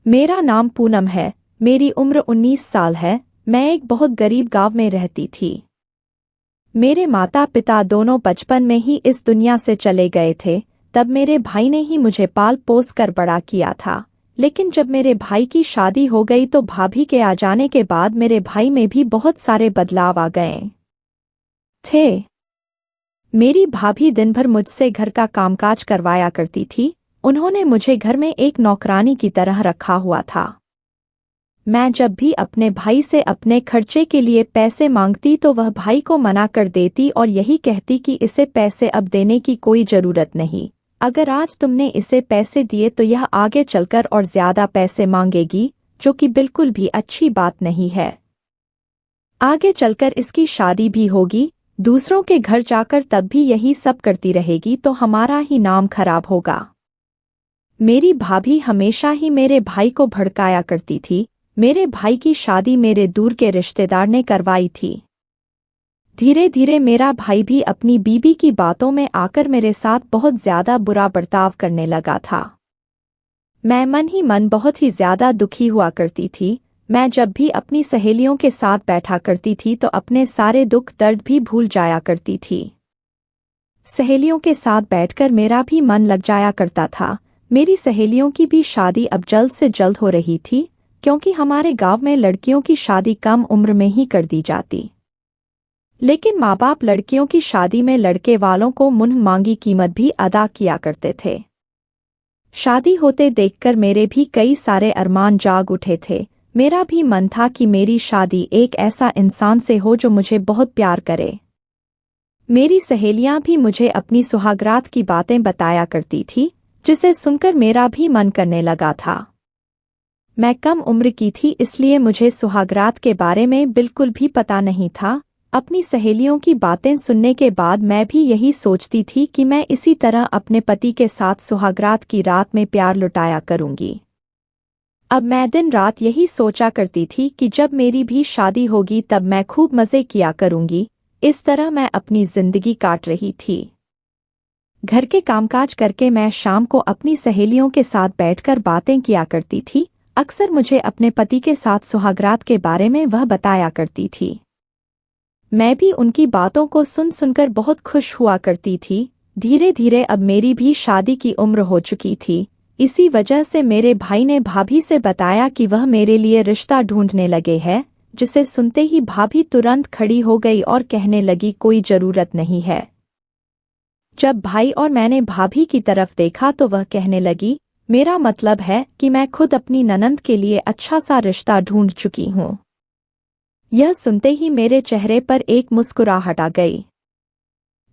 मेरा नाम पूनम है। मेरी उम्र 19 साल है। मैं एक बहुत गरीब गांव में रहती थी। मेरे माता पिता दोनों बचपन में ही इस दुनिया से चले गए थे। तब मेरे भाई ने ही मुझे पाल पोस कर बड़ा किया था। लेकिन जब मेरे भाई की शादी हो गई तो भाभी के आ जाने के बाद मेरे भाई में भी बहुत सारे बदलाव आ गए थे। मेरी भाभी दिन भर मुझसे घर का कामकाज करवाया करती थी। उन्होंने मुझे घर में एक नौकरानी की तरह रखा हुआ था। मैं जब भी अपने भाई से अपने खर्चे के लिए पैसे मांगती तो वह भाई को मना कर देती और यही कहती कि इसे पैसे अब देने की कोई जरूरत नहीं। अगर आज तुमने इसे पैसे दिए तो यह आगे चलकर और ज्यादा पैसे मांगेगी, जो कि बिल्कुल भी अच्छी बात नहीं है। आगे चलकर इसकी शादी भी होगी, दूसरों के घर जाकर तब भी यही सब करती रहेगी तो हमारा ही नाम खराब होगा। मेरी भाभी हमेशा ही मेरे भाई को भड़काया करती थी। मेरे भाई की शादी मेरे दूर के रिश्तेदार ने करवाई थी। धीरे धीरे मेरा भाई भी अपनी बीबी की बातों में आकर मेरे साथ बहुत ज्यादा बुरा बर्ताव करने लगा था। मैं मन ही मन बहुत ही ज्यादा दुखी हुआ करती थी। मैं जब भी अपनी सहेलियों के साथ बैठा करती थी तो अपने सारे दुख दर्द भी भूल जाया करती थी। सहेलियों के साथ बैठकर मेरा भी मन लग जाया करता था। मेरी सहेलियों की भी शादी अब जल्द से जल्द हो रही थी, क्योंकि हमारे गांव में लड़कियों की शादी कम उम्र में ही कर दी जाती। लेकिन माँ बाप लड़कियों की शादी में लड़के वालों को मुंह मांगी कीमत भी अदा किया करते थे। शादी होते देखकर मेरे भी कई सारे अरमान जाग उठे थे। मेरा भी मन था कि मेरी शादी एक ऐसा इंसान से हो जो मुझे बहुत प्यार करे। मेरी सहेलियां भी मुझे अपनी सुहागरात की बातें बताया करती थी, जिसे सुनकर मेरा भी मन करने लगा था। मैं कम उम्र की थी, इसलिए मुझे सुहागरात के बारे में बिल्कुल भी पता नहीं था। अपनी सहेलियों की बातें सुनने के बाद मैं भी यही सोचती थी कि मैं इसी तरह अपने पति के साथ सुहागरात की रात में प्यार लुटाया करूंगी। अब मैं दिन रात यही सोचा करती थी कि जब मेरी भी शादी होगी तब मैं खूब मजे किया करूंगी। इस तरह मैं अपनी जिंदगी काट रही थी। घर के कामकाज करके मैं शाम को अपनी सहेलियों के साथ बैठकर बातें किया करती थी। अक्सर मुझे अपने पति के साथ सुहागरात के बारे में वह बताया करती थी। मैं भी उनकी बातों को सुन सुनकर बहुत खुश हुआ करती थी। धीरे धीरे अब मेरी भी शादी की उम्र हो चुकी थी। इसी वजह से मेरे भाई ने भाभी से बताया कि वह मेरे लिए रिश्ता ढूंढने लगे हैं, जिसे सुनते ही भाभी तुरंत खड़ी हो गई और कहने लगी, कोई जरूरत नहीं है। जब भाई और मैंने भाभी की तरफ देखा तो वह कहने लगी, मेरा मतलब है कि मैं खुद अपनी ननंद के लिए अच्छा सा रिश्ता ढूंढ चुकी हूँ। यह सुनते ही मेरे चेहरे पर एक मुस्कुराहट आ गई।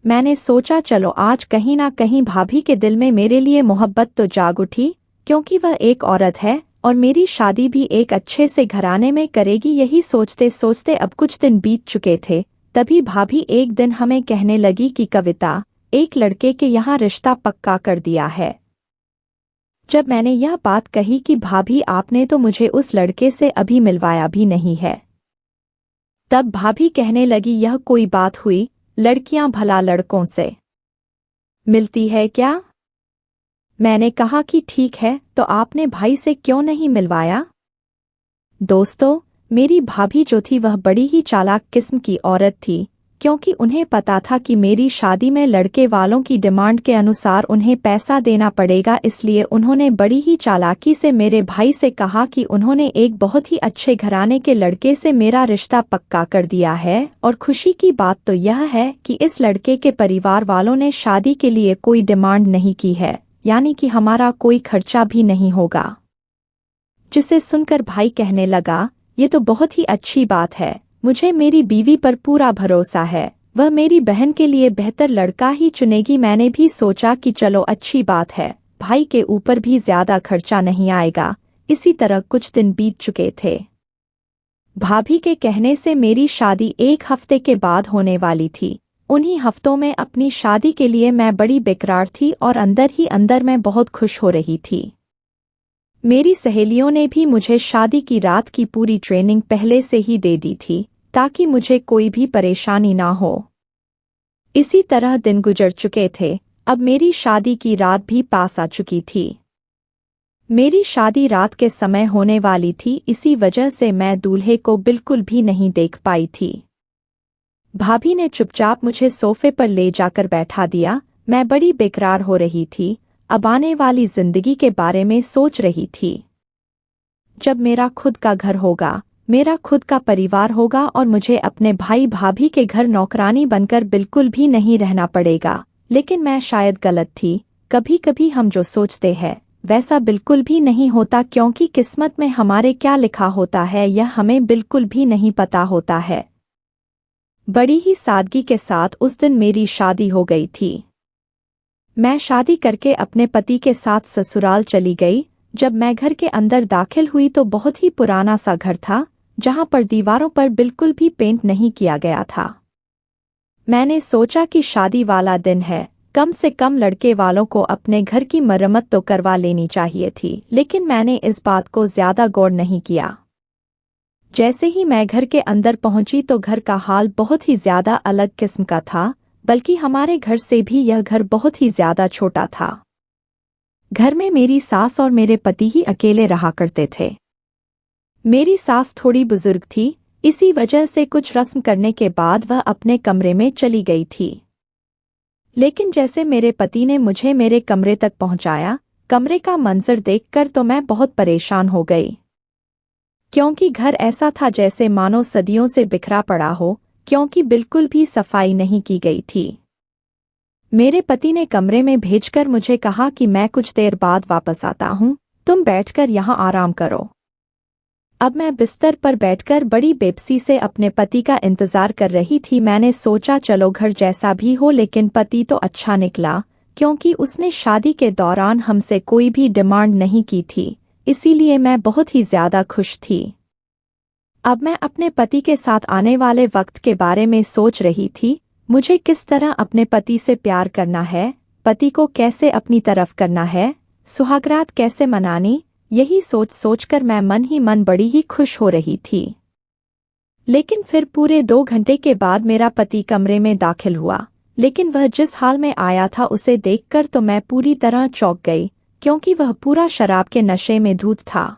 मैंने सोचा चलो आज कहीं ना कहीं भाभी के दिल में मेरे लिए मोहब्बत तो जाग उठी, क्योंकि वह एक औरत है और मेरी शादी भी एक अच्छे से घराने में करेगी। यही सोचते सोचते अब कुछ दिन बीत चुके थे। तभी भाभी एक दिन हमें कहने लगी कि कविता, एक लड़के के यहाँ रिश्ता पक्का कर दिया है। जब मैंने यह बात कही कि भाभी आपने तो मुझे उस लड़के से अभी मिलवाया भी नहीं है, तब भाभी कहने लगी, यह कोई बात हुई, लड़कियां भला लड़कों से मिलती है क्या? मैंने कहा कि ठीक है, तो आपने भाई से क्यों नहीं मिलवाया? दोस्तों, मेरी भाभी जो थी वह बड़ी ही चालाक किस्म की औरत थी, क्योंकि उन्हें पता था कि मेरी शादी में लड़के वालों की डिमांड के अनुसार उन्हें पैसा देना पड़ेगा। इसलिए उन्होंने बड़ी ही चालाकी से मेरे भाई से कहा कि उन्होंने एक बहुत ही अच्छे घराने के लड़के से मेरा रिश्ता पक्का कर दिया है। और खुशी की बात तो यह है कि इस लड़के के परिवार वालों ने शादी के लिए कोई डिमांड नहीं की है, यानी कि हमारा कोई खर्चा भी नहीं होगा। जिसे सुनकर भाई कहने लगा, ये तो बहुत ही अच्छी बात है। मुझे मेरी बीवी पर पूरा भरोसा है, वह मेरी बहन के लिए बेहतर लड़का ही चुनेगी। मैंने भी सोचा कि चलो अच्छी बात है, भाई के ऊपर भी ज्यादा खर्चा नहीं आएगा। इसी तरह कुछ दिन बीत चुके थे। भाभी के कहने से मेरी शादी एक हफ्ते के बाद होने वाली थी। उन्हीं हफ्तों में अपनी शादी के लिए मैं बड़ी बेकरार थी और अंदर ही अंदर मैं बहुत खुश हो रही थी। मेरी सहेलियों ने भी मुझे शादी की रात की पूरी ट्रेनिंग पहले से ही दे दी थी, ताकि मुझे कोई भी परेशानी ना हो। इसी तरह दिन गुजर चुके थे। अब मेरी शादी की रात भी पास आ चुकी थी। मेरी शादी रात के समय होने वाली थी, इसी वजह से मैं दूल्हे को बिल्कुल भी नहीं देख पाई थी। भाभी ने चुपचाप मुझे सोफे पर ले जाकर बैठा दिया। मैं बड़ी बेकरार हो रही थी, अब आने वाली जिंदगी के बारे में सोच रही थी। जब मेरा खुद का घर होगा, मेरा खुद का परिवार होगा और मुझे अपने भाई भाभी के घर नौकरानी बनकर बिल्कुल भी नहीं रहना पड़ेगा। लेकिन मैं शायद गलत थी। कभी कभी हम जो सोचते हैं वैसा बिल्कुल भी नहीं होता, क्योंकि किस्मत में हमारे क्या लिखा होता है यह हमें बिल्कुल भी नहीं पता होता है। बड़ी ही सादगी के साथ उस दिन मेरी शादी हो गई थी। मैं शादी करके अपने पति के साथ ससुराल चली गई। जब मैं घर के अंदर दाखिल हुई तो बहुत ही पुराना सा घर था, जहां पर दीवारों पर बिल्कुल भी पेंट नहीं किया गया था। मैंने सोचा कि शादी वाला दिन है, कम से कम लड़के वालों को अपने घर की मरम्मत तो करवा लेनी चाहिए थी, लेकिन मैंने इस बात को ज्यादा गौर नहीं किया। जैसे ही मैं घर के अंदर पहुंची तो घर का हाल बहुत ही ज्यादा अलग किस्म का था, बल्कि हमारे घर से भी यह घर बहुत ही ज्यादा छोटा था। घर में मेरी सास और मेरे पति ही अकेले रहा करते थे। मेरी सास थोड़ी बुजुर्ग थी, इसी वजह से कुछ रस्म करने के बाद वह अपने कमरे में चली गई थी। लेकिन जैसे मेरे पति ने मुझे मेरे कमरे तक पहुंचाया, कमरे का मंजर देखकर तो मैं बहुत परेशान हो गई, क्योंकि घर ऐसा था जैसे मानो सदियों से बिखरा पड़ा हो, क्योंकि बिल्कुल भी सफाई नहीं की गई थी। मेरे पति ने कमरे में भेजकर मुझे कहा कि मैं कुछ देर बाद वापस आता हूँ, तुम बैठकर यहाँ आराम करो। अब मैं बिस्तर पर बैठकर बड़ी बेबसी से अपने पति का इंतजार कर रही थी। मैंने सोचा चलो घर जैसा भी हो, लेकिन पति तो अच्छा निकला, क्योंकि उसने शादी के दौरान हमसे कोई भी डिमांड नहीं की थी, इसीलिए मैं बहुत ही ज्यादा खुश थी। अब मैं अपने पति के साथ आने वाले वक्त के बारे में सोच रही थी। मुझे किस तरह अपने पति से प्यार करना है, पति को कैसे अपनी तरफ करना है, सुहागरात कैसे मनानी, यही सोच सोचकर मैं मन ही मन बड़ी ही खुश हो रही थी। लेकिन फिर पूरे 2 घंटे के बाद मेरा पति कमरे में दाखिल हुआ, लेकिन वह जिस हाल में आया था उसे देखकर तो मैं पूरी तरह चौंक गई, क्योंकि वह पूरा शराब के नशे में धूत था।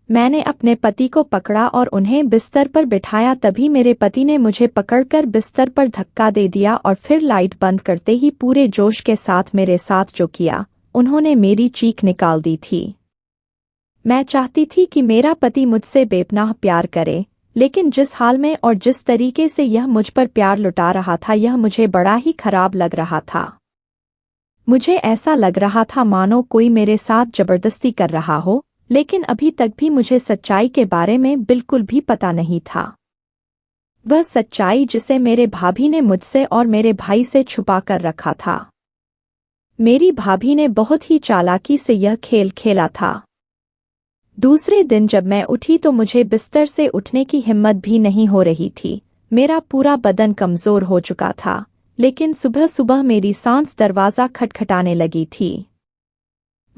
मैंने अपने पति को पकड़ा और उन्हें बिस्तर पर बिठाया। तभी मेरे पति ने मुझे पकड़कर बिस्तर पर धक्का दे दिया और फिर लाइट बंद करते ही पूरे जोश के साथ मेरे साथ जो किया, उन्होंने मेरी चीख निकाल दी थी। मैं चाहती थी कि मेरा पति मुझसे बेपनाह प्यार करे, लेकिन जिस हाल में और जिस तरीके से यह मुझ पर प्यार लुटा रहा था, यह मुझे बड़ा ही खराब लग रहा था। मुझे ऐसा लग रहा था मानो कोई मेरे साथ जबरदस्ती कर रहा हो, लेकिन अभी तक भी मुझे सच्चाई के बारे में बिल्कुल भी पता नहीं था। वह सच्चाई जिसे मेरे भाभी ने मुझसे और मेरे भाई से छुपा कर रखा था। मेरी भाभी ने बहुत ही चालाकी से यह खेल खेला था। दूसरे दिन जब मैं उठी तो मुझे बिस्तर से उठने की हिम्मत भी नहीं हो रही थी। मेरा पूरा बदन कमजोर हो चुका था, लेकिन सुबह सुबह मेरी सास दरवाज़ा खटखटाने लगी थी।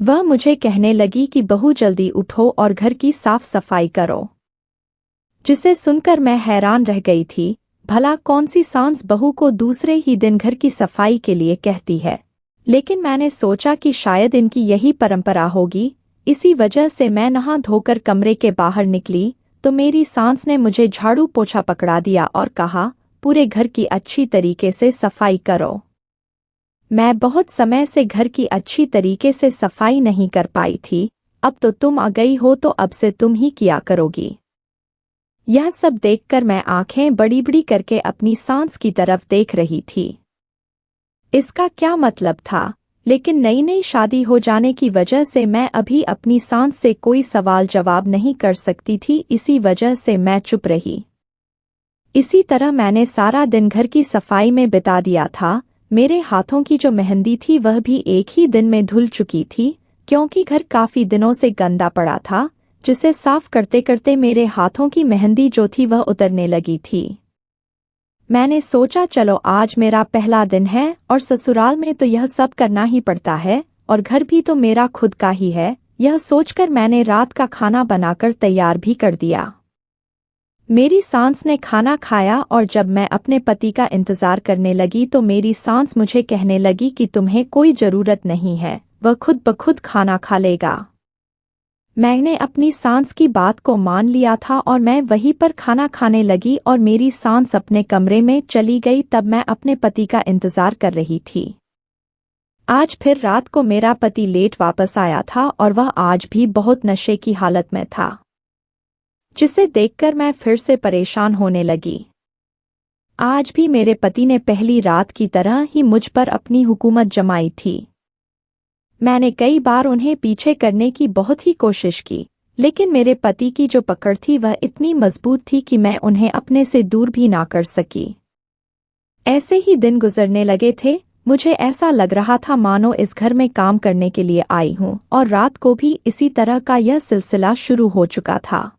वह मुझे कहने लगी कि बहू जल्दी उठो और घर की साफ सफाई करो, जिसे सुनकर मैं हैरान रह गई थी। भला कौन सी सास बहू को दूसरे ही दिन घर की सफाई के लिए कहती है, लेकिन मैंने सोचा कि शायद इनकी यही परंपरा होगी। इसी वजह से मैं नहा धोकर कमरे के बाहर निकली तो मेरी सास ने मुझे झाड़ू पोछा पकड़ा दिया और कहा, पूरे घर की अच्छी तरीके से सफाई करो। मैं बहुत समय से घर की अच्छी तरीके से सफाई नहीं कर पाई थी, अब तो तुम आ गई हो तो अब से तुम ही किया करोगी। यह सब देखकर मैं आंखें बड़ी बड़ी करके अपनी सास की तरफ देख रही थी। इसका क्या मतलब था, लेकिन नई नई शादी हो जाने की वजह से मैं अभी अपनी सास से कोई सवाल जवाब नहीं कर सकती थी, इसी वजह से मैं चुप रही। इसी तरह मैंने सारा दिन घर की सफाई में बिता दिया था। मेरे हाथों की जो मेहंदी थी वह भी एक ही दिन में धुल चुकी थी, क्योंकि घर काफी दिनों से गंदा पड़ा था, जिसे साफ करते करते मेरे हाथों की मेहंदी जो थी वह उतरने लगी थी। मैंने सोचा चलो आज मेरा पहला दिन है और ससुराल में तो यह सब करना ही पड़ता है, और घर भी तो मेरा खुद का ही है। यह सोचकर मैंने रात का खाना बनाकर तैयार भी कर दिया। मेरी सास ने खाना खाया और जब मैं अपने पति का इंतजार करने लगी तो मेरी सास मुझे कहने लगी कि तुम्हें कोई जरूरत नहीं है, वह खुद ब खुद खाना खा लेगा। मैंने अपनी सांस की बात को मान लिया था और मैं वहीं पर खाना खाने लगी और मेरी सांस अपने कमरे में चली गई। तब मैं अपने पति का इंतजार कर रही थी। आज फिर रात को मेरा पति लेट वापस आया था और वह आज भी बहुत नशे की हालत में था, जिसे देखकर मैं फिर से परेशान होने लगी। आज भी मेरे पति ने पहली रात की तरह ही मुझ पर अपनी हुकूमत जमाई थी। मैंने कई बार उन्हें पीछे करने की बहुत ही कोशिश की, लेकिन मेरे पति की जो पकड़ थी वह इतनी मजबूत थी कि मैं उन्हें अपने से दूर भी ना कर सकी। ऐसे ही दिन गुजरने लगे थे। मुझे ऐसा लग रहा था मानो इस घर में काम करने के लिए आई हूँ, और रात को भी इसी तरह का यह सिलसिला शुरू हो चुका था।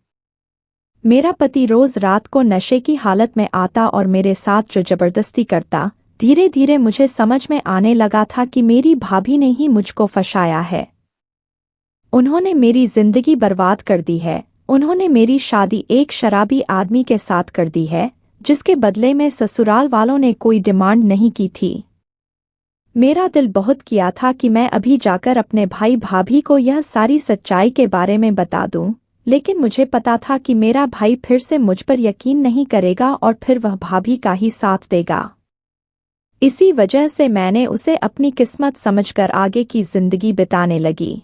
मेरा पति रोज रात को नशे की हालत में आता और मेरे साथ जो जबरदस्ती करता। धीरे धीरे मुझे समझ में आने लगा था कि मेरी भाभी ने ही मुझको फंसाया है। उन्होंने मेरी जिंदगी बर्बाद कर दी है। उन्होंने मेरी शादी एक शराबी आदमी के साथ कर दी है, जिसके बदले में ससुराल वालों ने कोई डिमांड नहीं की थी। मेरा दिल बहुत किया था कि मैं अभी जाकर अपने भाई भाभी को यह सारी सच्चाई के बारे में बता दूं, लेकिन मुझे पता था कि मेरा भाई फिर से मुझ पर यकीन नहीं करेगा और फिर वह भाभी का ही साथ देगा। इसी वजह से मैंने उसे अपनी किस्मत समझकर आगे की जिंदगी बिताने लगी।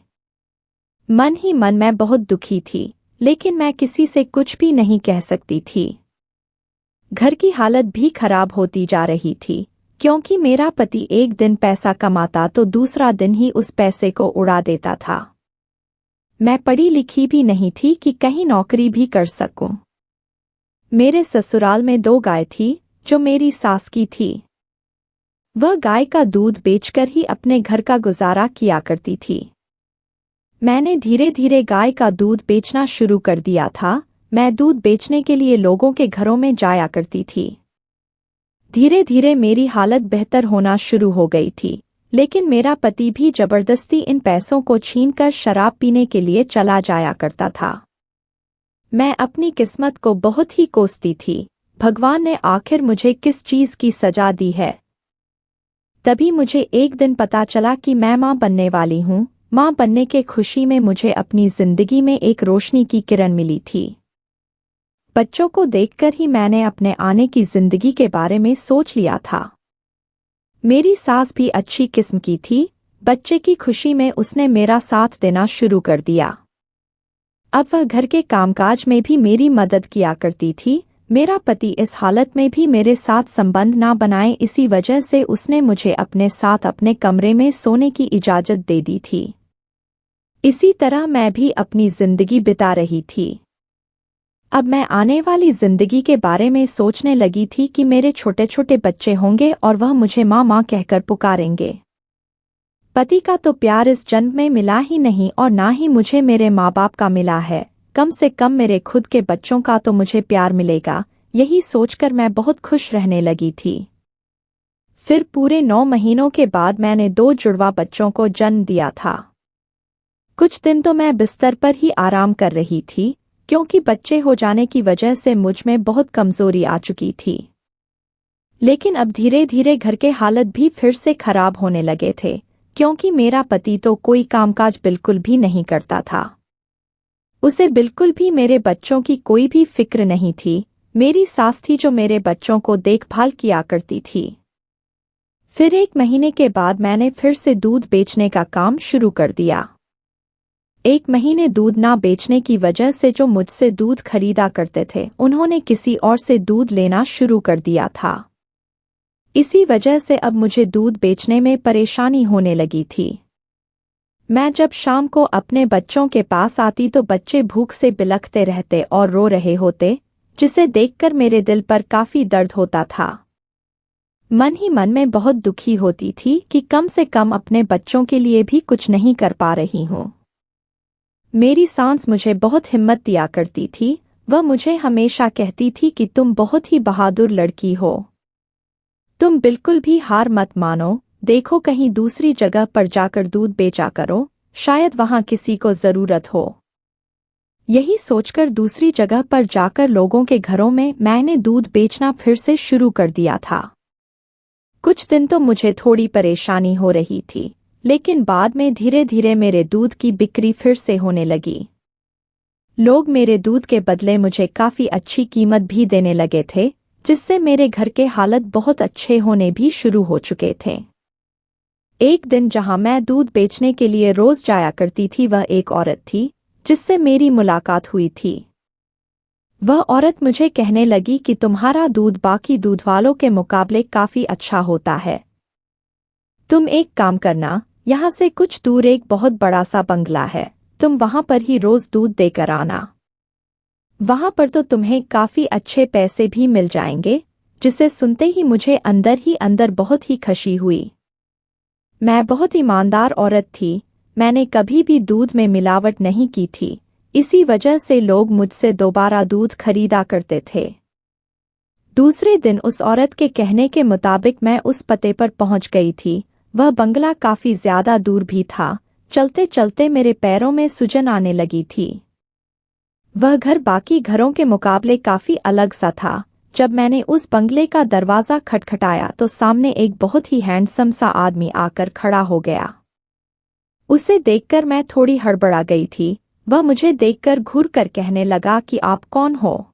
मन ही मन मैं बहुत दुखी थी, लेकिन मैं किसी से कुछ भी नहीं कह सकती थी। घर की हालत भी खराब होती जा रही थी, क्योंकि मेरा पति एक दिन पैसा कमाता तो दूसरा दिन ही उस पैसे को उड़ा देता था। मैं पढ़ी लिखी भी नहीं थी कि कहीं नौकरी भी कर सकूं। मेरे ससुराल में 2 गाय थी जो मेरी सास की थी। वह गाय का दूध बेचकर ही अपने घर का गुजारा किया करती थी। मैंने धीरे धीरे गाय का दूध बेचना शुरू कर दिया था। मैं दूध बेचने के लिए लोगों के घरों में जाया करती थी। धीरे धीरे मेरी हालत बेहतर होना शुरू हो गई थी, लेकिन मेरा पति भी जबरदस्ती इन पैसों को छीनकर शराब पीने के लिए चला जाया करता था। मैं अपनी किस्मत को बहुत ही कोसती थी। भगवान ने आखिर मुझे किस चीज की सजा दी है। तभी मुझे एक दिन पता चला कि मैं मां बनने वाली हूँ। मां बनने के खुशी में मुझे अपनी जिंदगी में एक रोशनी की किरण मिली थी। बच्चों को देखकर ही मैंने अपने आने की जिंदगी के बारे में सोच लिया था। मेरी सास भी अच्छी किस्म की थी। बच्चे की खुशी में उसने मेरा साथ देना शुरू कर दिया। अब वह घर के कामकाज में भी मेरी मदद किया करती थी। मेरा पति इस हालत में भी मेरे साथ संबंध ना बनाए, इसी वजह से उसने मुझे अपने साथ अपने कमरे में सोने की इजाजत दे दी थी। इसी तरह मैं भी अपनी जिंदगी बिता रही थी। अब मैं आने वाली जिंदगी के बारे में सोचने लगी थी कि मेरे छोटे छोटे बच्चे होंगे और वह मुझे माँ माँ कहकर पुकारेंगे। पति का तो प्यार इस जन्म में मिला ही नहीं और ना ही मुझे मेरे माँ बाप का मिला है। कम से कम मेरे खुद के बच्चों का तो मुझे प्यार मिलेगा, यही सोचकर मैं बहुत खुश रहने लगी थी। फिर पूरे 9 महीनों के बाद मैंने 2 जुड़वा बच्चों को जन्म दिया था। कुछ दिन तो मैं बिस्तर पर ही आराम कर रही थी, क्योंकि बच्चे हो जाने की वजह से मुझ में बहुत कमजोरी आ चुकी थी। लेकिन अब धीरे धीरे घर के हालत भी फिर से खराब होने लगे थे, क्योंकि मेरा पति तो कोई कामकाज बिल्कुल भी नहीं करता था। उसे बिल्कुल भी मेरे बच्चों की कोई भी फिक्र नहीं थी। मेरी सास थी जो मेरे बच्चों को देखभाल किया करती थी। फिर 1 महीने के बाद मैंने फिर से दूध बेचने का काम शुरू कर दिया। 1 महीने दूध ना बेचने की वजह से जो मुझसे दूध खरीदा करते थे, उन्होंने किसी और से दूध लेना शुरू कर दिया था। इसी वजह से अब मुझे दूध बेचने में परेशानी होने लगी थी। मैं जब शाम को अपने बच्चों के पास आती तो बच्चे भूख से बिलखते रहते और रो रहे होते, जिसे देखकर मेरे दिल पर काफी दर्द होता था। मन ही मन में बहुत दुखी होती थी कि कम से कम अपने बच्चों के लिए भी कुछ नहीं कर पा रही हूँ। मेरी सास मुझे बहुत हिम्मत दिया करती थी। वह मुझे हमेशा कहती थी कि तुम बहुत ही बहादुर लड़की हो, तुम बिल्कुल भी हार मत मानो, देखो कहीं दूसरी जगह पर जाकर दूध बेचा करो, शायद वहां किसी को जरूरत हो। यही सोचकर दूसरी जगह पर जाकर लोगों के घरों में मैंने दूध बेचना फिर से शुरू कर दिया था। कुछ दिन तो मुझे थोड़ी परेशानी हो रही थी, लेकिन बाद में धीरे धीरे मेरे दूध की बिक्री फिर से होने लगी। लोग मेरे दूध के बदले मुझे काफी अच्छी कीमत भी देने लगे थे, जिससे मेरे घर के हालत बहुत अच्छे होने भी शुरू हो चुके थे। एक दिन जहां मैं दूध बेचने के लिए रोज जाया करती थी, वह एक औरत थी जिससे मेरी मुलाकात हुई थी। वह औरत मुझे कहने लगी कि तुम्हारा दूध बाकी दूध वालों के मुकाबले काफी अच्छा होता है। तुम एक काम करना, यहाँ से कुछ दूर एक बहुत बड़ा सा बंगला है, तुम वहां पर ही रोज दूध देकर आना। वहां पर तो तुम्हें काफी अच्छे पैसे भी मिल जाएंगे। जिसे सुनते ही मुझे अंदर ही अंदर बहुत ही खुशी हुई। मैं बहुत ईमानदार औरत थी, मैंने कभी भी दूध में मिलावट नहीं की थी, इसी वजह से लोग मुझसे दोबारा दूध खरीदा करते थे। दूसरे दिन उस औरत के कहने के मुताबिक मैं उस पते पर पहुंच गई थी। वह बंगला काफी ज्यादा दूर भी था। चलते चलते मेरे पैरों में सूजन आने लगी थी। वह घर बाकी घरों के मुकाबले काफी अलग सा था। जब मैंने उस बंगले का दरवाजा खटखटाया तो सामने एक बहुत ही हैंडसम सा आदमी आकर खड़ा हो गया। उसे देखकर मैं थोड़ी हड़बड़ा गई थी। वह मुझे देखकर घूर कर कहने लगा कि आप कौन हो?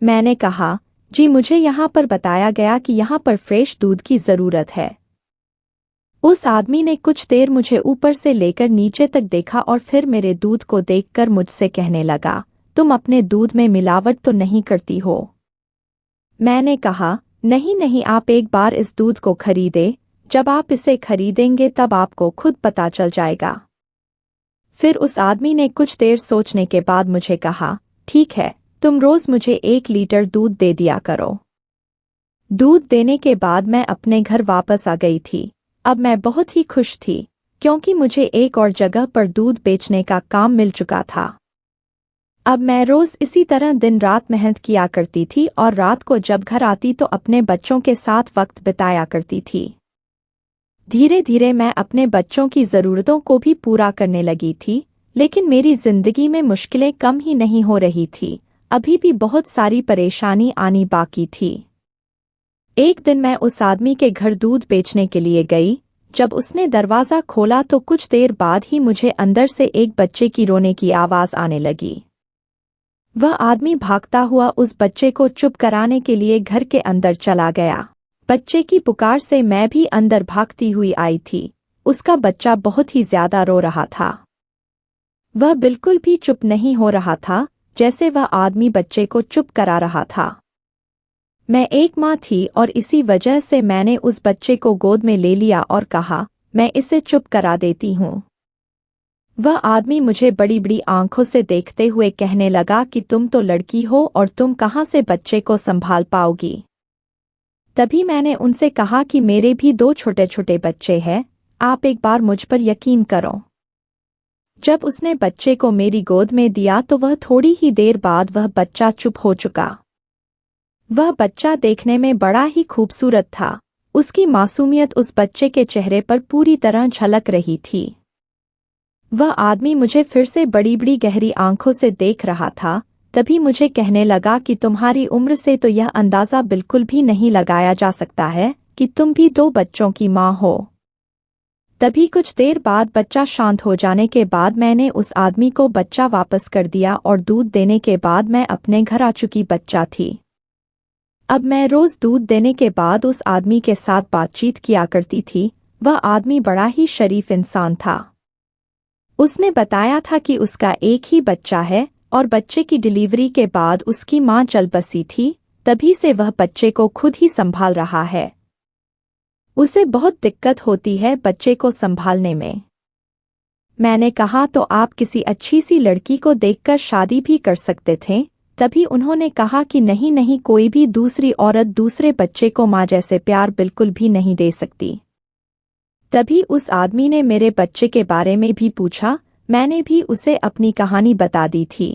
मैंने कहा, जी मुझे यहाँ पर बताया गया कि यहाँ पर फ्रेश दूध की जरूरत है। उस आदमी ने कुछ देर मुझे ऊपर से लेकर नीचे तक देखा और फिर मेरे दूध को देखकर मुझसे कहने लगा, तुम अपने दूध में मिलावट तो नहीं करती हो? मैंने कहा, नहीं नहीं, आप एक बार इस दूध को खरीदे, जब आप इसे खरीदेंगे तब आपको खुद पता चल जाएगा। फिर उस आदमी ने कुछ देर सोचने के बाद मुझे कहा, ठीक है, तुम रोज मुझे 1 लीटर दूध दे दिया करो। दूध देने के बाद मैं अपने घर वापस आ गई थी। अब मैं बहुत ही खुश थी, क्योंकि मुझे एक और जगह पर दूध बेचने का काम मिल चुका था। अब मैं रोज इसी तरह दिन रात मेहनत किया करती थी और रात को जब घर आती तो अपने बच्चों के साथ वक्त बिताया करती थी। धीरे धीरे मैं अपने बच्चों की ज़रूरतों को भी पूरा करने लगी थी, लेकिन मेरी जिंदगी में मुश्किलें कम ही नहीं हो रही थी। अभी भी बहुत सारी परेशानी आनी बाकी थी। एक दिन मैं उस आदमी के घर दूध बेचने के लिए गई। जब उसने दरवाज़ा खोला तो कुछ देर बाद ही मुझे अंदर से एक बच्चे की रोने की आवाज़ आने लगी। वह आदमी भागता हुआ उस बच्चे को चुप कराने के लिए घर के अंदर चला गया। बच्चे की पुकार से मैं भी अंदर भागती हुई आई थी। उसका बच्चा बहुत ही ज्यादा रो रहा था। वह बिल्कुल भी चुप नहीं हो रहा था, जैसे वह आदमी बच्चे को चुप करा रहा था। मैं एक माँ थी और इसी वजह से मैंने उस बच्चे को गोद में ले लिया और कहा, मैं इसे चुप करा देती हूँ। वह आदमी मुझे बड़ी बड़ी आंखों से देखते हुए कहने लगा कि तुम तो लड़की हो और तुम कहाँ से बच्चे को संभाल पाओगी। तभी मैंने उनसे कहा कि मेरे भी 2 छोटे छोटे बच्चे हैं, आप एक बार मुझ पर यकीन करो। जब उसने बच्चे को मेरी गोद में दिया तो वह थोड़ी ही देर बाद वह बच्चा चुप हो चुका। वह बच्चा देखने में बड़ा ही खूबसूरत था। उसकी मासूमियत उस बच्चे के चेहरे पर पूरी तरह झलक रही थी। वह आदमी मुझे फिर से बड़ी बड़ी गहरी आंखों से देख रहा था। तभी मुझे कहने लगा कि तुम्हारी उम्र से तो यह अंदाज़ा बिल्कुल भी नहीं लगाया जा सकता है कि तुम भी 2 बच्चों की माँ हो। तभी कुछ देर बाद बच्चा शांत हो जाने के बाद मैंने उस आदमी को बच्चा वापस कर दिया और दूध देने के बाद मैं अपने घर आ चुकी बच्चा थी। अब मैं रोज दूध देने के बाद उस आदमी के साथ बातचीत किया करती थी। वह आदमी बड़ा ही शरीफ इंसान था। उसने बताया था कि उसका एक ही बच्चा है और बच्चे की डिलीवरी के बाद उसकी मां चल बसी थी, तभी से वह बच्चे को खुद ही संभाल रहा है। उसे बहुत दिक्कत होती है बच्चे को संभालने में। मैंने कहा तो आप किसी अच्छी सी लड़की को देखकर शादी भी कर सकते थे। तभी उन्होंने कहा कि नहीं नहीं, कोई भी दूसरी औरत दूसरे बच्चे को मां जैसे प्यार बिल्कुल भी नहीं दे सकती। तभी उस आदमी ने मेरे बच्चे के बारे में भी पूछा। मैंने भी उसे अपनी कहानी बता दी थी।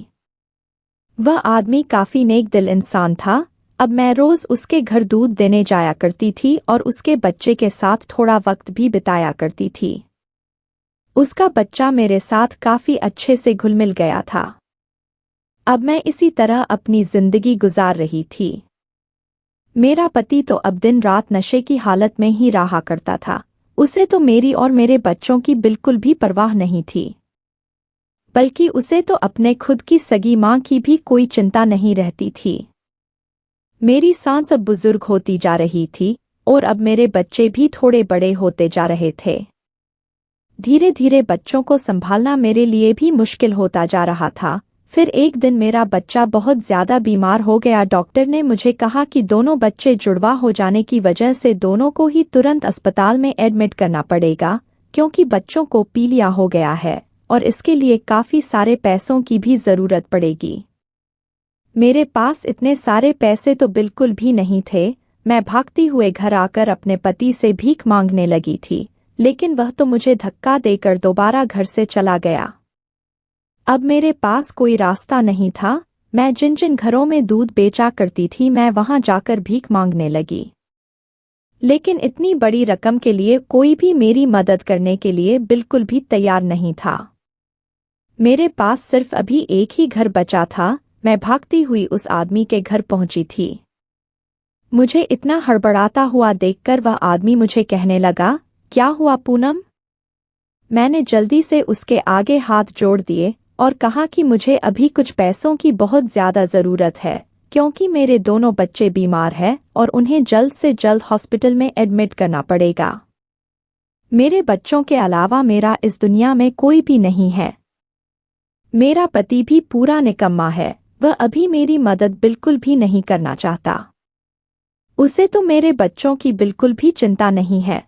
वह आदमी काफी नेक दिल इंसान था। अब मैं रोज उसके घर दूध देने जाया करती थी और उसके बच्चे के साथ थोड़ा वक्त भी बिताया करती थी। उसका बच्चा मेरे साथ काफी अच्छे से घुल मिल गया था। अब मैं इसी तरह अपनी जिंदगी गुजार रही थी। मेरा पति तो अब दिन रात नशे की हालत में ही रहा करता था। उसे तो मेरी और मेरे बच्चों की बिल्कुल भी परवाह नहीं थी। बल्कि उसे तो अपने खुद की सगी माँ की भी कोई चिंता नहीं रहती थी। मेरी सांस अब बुजुर्ग होती जा रही थी और अब मेरे बच्चे भी थोड़े बड़े होते जा रहे थे। धीरे धीरे बच्चों को संभालना मेरे लिए भी मुश्किल होता जा रहा था। फिर एक दिन मेरा बच्चा बहुत ज्यादा बीमार हो गया। डॉक्टर ने मुझे कहा कि दोनों बच्चे जुड़वा हो जाने की वजह से दोनों को ही तुरंत अस्पताल में एडमिट करना पड़ेगा, क्योंकि बच्चों को पीलिया हो गया है और इसके लिए काफी सारे पैसों की भी जरूरत पड़ेगी। मेरे पास इतने सारे पैसे तो बिल्कुल भी नहीं थे। मैं भागती हुए घर आकर अपने पति से भीख मांगने लगी थी, लेकिन वह तो मुझे धक्का देकर दोबारा घर से चला गया। अब मेरे पास कोई रास्ता नहीं था। मैं जिन जिन घरों में दूध बेचा करती थी मैं वहां जाकर भीख मांगने लगी, लेकिन इतनी बड़ी रकम के लिए कोई भी मेरी मदद करने के लिए बिल्कुल भी तैयार नहीं था। मेरे पास सिर्फ अभी एक ही घर बचा था। मैं भागती हुई उस आदमी के घर पहुंची थी। मुझे इतना हड़बड़ाता हुआ देखकर वह आदमी मुझे कहने लगा, क्या हुआ पूनम? मैंने जल्दी से उसके आगे हाथ जोड़ दिए और कहा कि मुझे अभी कुछ पैसों की बहुत ज्यादा जरूरत है, क्योंकि मेरे दोनों बच्चे बीमार हैं और उन्हें जल्द से जल्द हॉस्पिटल में एडमिट करना पड़ेगा। मेरे बच्चों के अलावा मेरा इस दुनिया में कोई भी नहीं है। मेरा पति भी पूरा निकम्मा है। वह अभी मेरी मदद बिल्कुल भी नहीं करना चाहता। उसे तो मेरे बच्चों की बिल्कुल भी चिंता नहीं है।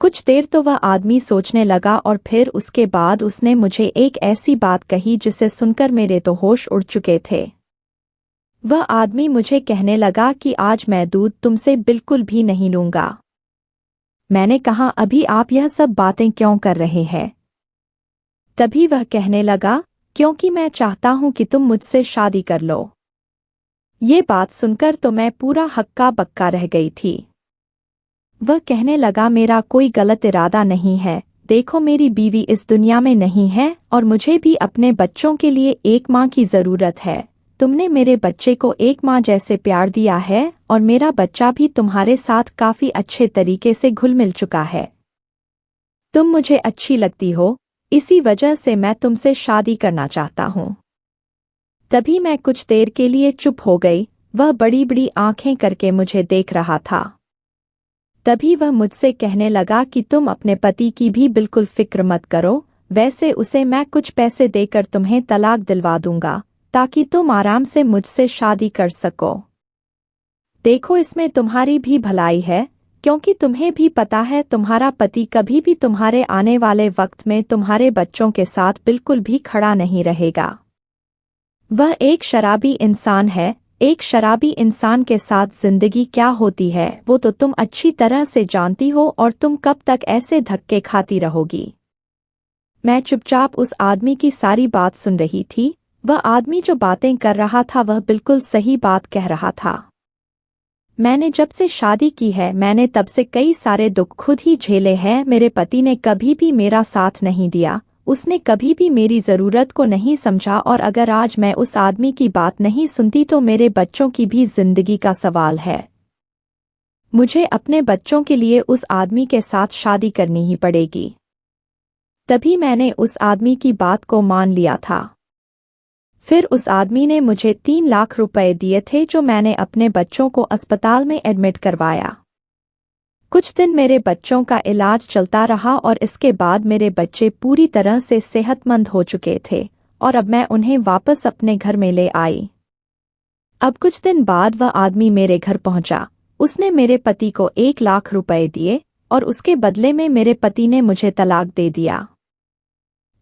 कुछ देर तो वह आदमी सोचने लगा और फिर उसके बाद उसने मुझे एक ऐसी बात कही जिसे सुनकर मेरे तो होश उड़ चुके थे। वह आदमी मुझे कहने लगा कि आज मैं दूध तुमसे बिल्कुल भी नहीं लूंगा। मैंने कहा, अभी आप यह सब बातें क्यों कर रहे हैं? तभी वह कहने लगा, क्योंकि मैं चाहता हूं कि तुम मुझसे शादी कर लो। ये बात सुनकर तो मैं पूरा हक्का बक्का रह गई थी। वह कहने लगा, मेरा कोई गलत इरादा नहीं है। देखो, मेरी बीवी इस दुनिया में नहीं है और मुझे भी अपने बच्चों के लिए एक माँ की जरूरत है। तुमने मेरे बच्चे को एक माँ जैसे प्यार दिया है और मेरा बच्चा भी तुम्हारे साथ काफी अच्छे तरीके से घुल मिल चुका है। तुम मुझे अच्छी लगती हो, इसी वजह से मैं तुमसे शादी करना चाहता हूँ। तभी मैं कुछ देर के लिए चुप हो गई। वह बड़ी बड़ी आंखें करके मुझे देख रहा था। तभी वह मुझसे कहने लगा कि तुम अपने पति की भी बिल्कुल फिक्र मत करो। वैसे उसे मैं कुछ पैसे देकर तुम्हें तलाक दिलवा दूंगा, ताकि तुम आराम से मुझसे शादी कर सको। देखो, इसमें तुम्हारी भी भलाई है, क्योंकि तुम्हें भी पता है तुम्हारा पति कभी भी तुम्हारे आने वाले वक्त में तुम्हारे बच्चों के साथ बिल्कुल भी खड़ा नहीं रहेगा। वह एक शराबी इंसान है। एक शराबी इंसान के साथ जिंदगी क्या होती है वो तो तुम अच्छी तरह से जानती हो, और तुम कब तक ऐसे धक्के खाती रहोगी। मैं चुपचाप उस आदमी की सारी बात सुन रही थी। वह आदमी जो बातें कर रहा था वह बिल्कुल सही बात कह रहा था। मैंने जब से शादी की है मैंने तब से कई सारे दुख खुद ही झेले हैं। मेरे पति ने कभी भी मेरा साथ नहीं दिया। उसने कभी भी मेरी ज़रूरत को नहीं समझा, और अगर आज मैं उस आदमी की बात नहीं सुनती तो मेरे बच्चों की भी जिंदगी का सवाल है। मुझे अपने बच्चों के लिए उस आदमी के साथ शादी करनी ही पड़ेगी। तभी मैंने उस आदमी की बात को मान लिया था। फिर उस आदमी ने मुझे 3 लाख रुपए दिए थे, जो मैंने अपने बच्चों को अस्पताल में एडमिट करवाया। कुछ दिन मेरे बच्चों का इलाज चलता रहा और इसके बाद मेरे बच्चे पूरी तरह से सेहतमंद हो चुके थे और अब मैं उन्हें वापस अपने घर में ले आई। अब कुछ दिन बाद वह आदमी मेरे घर पहुंचा। उसने मेरे पति को 1 लाख रुपए दिए और उसके बदले में मेरे पति ने मुझे तलाक दे दिया।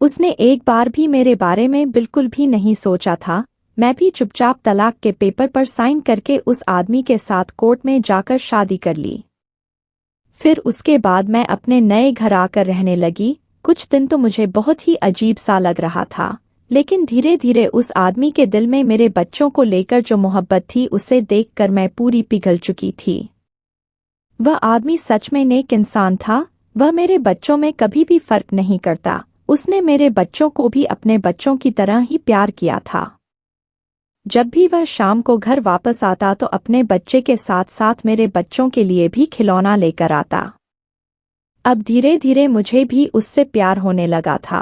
उसने एक बार भी मेरे बारे में बिल्कुल भी नहीं सोचा था। मैं भी चुपचाप तलाक के पेपर पर साइन करके उस आदमी के साथ कोर्ट में जाकर शादी कर ली। फिर उसके बाद मैं अपने नए घर आकर रहने लगी। कुछ दिन तो मुझे बहुत ही अजीब सा लग रहा था, लेकिन धीरे धीरे उस आदमी के दिल में मेरे बच्चों को लेकर जो मोहब्बत थी उसे देखकर मैं पूरी पिघल चुकी थी। वह आदमी सच में नेक इंसान था। वह मेरे बच्चों में कभी भी फर्क नहीं करता। उसने मेरे बच्चों को भी अपने बच्चों की तरह ही प्यार किया था। जब भी वह शाम को घर वापस आता तो अपने बच्चे के साथ साथ मेरे बच्चों के लिए भी खिलौना लेकर आता। अब धीरे धीरे मुझे भी उससे प्यार होने लगा था।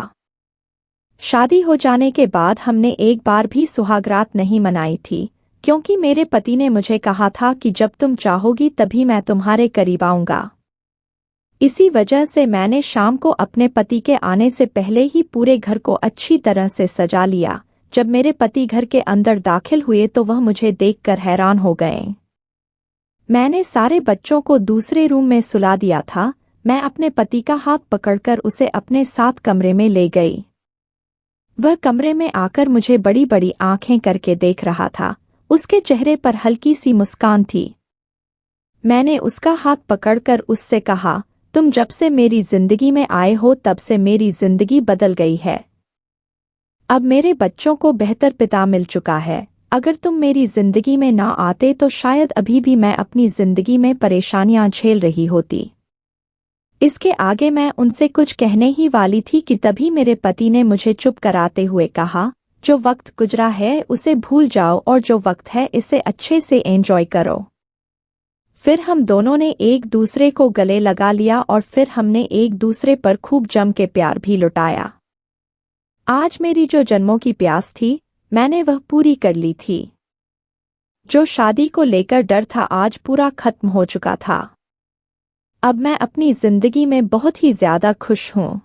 शादी हो जाने के बाद हमने एक बार भी सुहागरात नहीं मनाई थी, क्योंकि मेरे पति ने मुझे कहा था कि जब तुम चाहोगी तभी मैं तुम्हारे करीब आऊंगा। इसी वजह से मैंने शाम को अपने पति के आने से पहले ही पूरे घर को अच्छी तरह से सजा लिया। जब मेरे पति घर के अंदर दाखिल हुए तो वह मुझे देखकर हैरान हो गए। मैंने सारे बच्चों को दूसरे रूम में सुला दिया था। मैं अपने पति का हाथ पकड़कर उसे अपने साथ कमरे में ले गई। वह कमरे में आकर मुझे बड़ी बड़ी आंखें करके देख रहा था। उसके चेहरे पर हल्की सी मुस्कान थी। मैंने उसका हाथ पकड़कर उससे कहा, तुम जब से मेरी जिंदगी में आए हो तब से मेरी जिंदगी बदल गई है। अब मेरे बच्चों को बेहतर पिता मिल चुका है। अगर तुम मेरी जिंदगी में ना आते तो शायद अभी भी मैं अपनी जिंदगी में परेशानियां झेल रही होती। इसके आगे मैं उनसे कुछ कहने ही वाली थी कि तभी मेरे पति ने मुझे चुप कराते हुए कहा, जो वक्त गुजरा है उसे भूल जाओ और जो वक्त है इसे अच्छे से एंजॉय करो। फिर हम दोनों ने एक दूसरे को गले लगा लिया और फिर हमने एक दूसरे पर खूब जम के प्यार भी लुटाया। आज मेरी जो जन्मों की प्यास थी मैंने वह पूरी कर ली थी। जो शादी को लेकर डर था आज पूरा खत्म हो चुका था। अब मैं अपनी जिंदगी में बहुत ही ज्यादा खुश हूँ।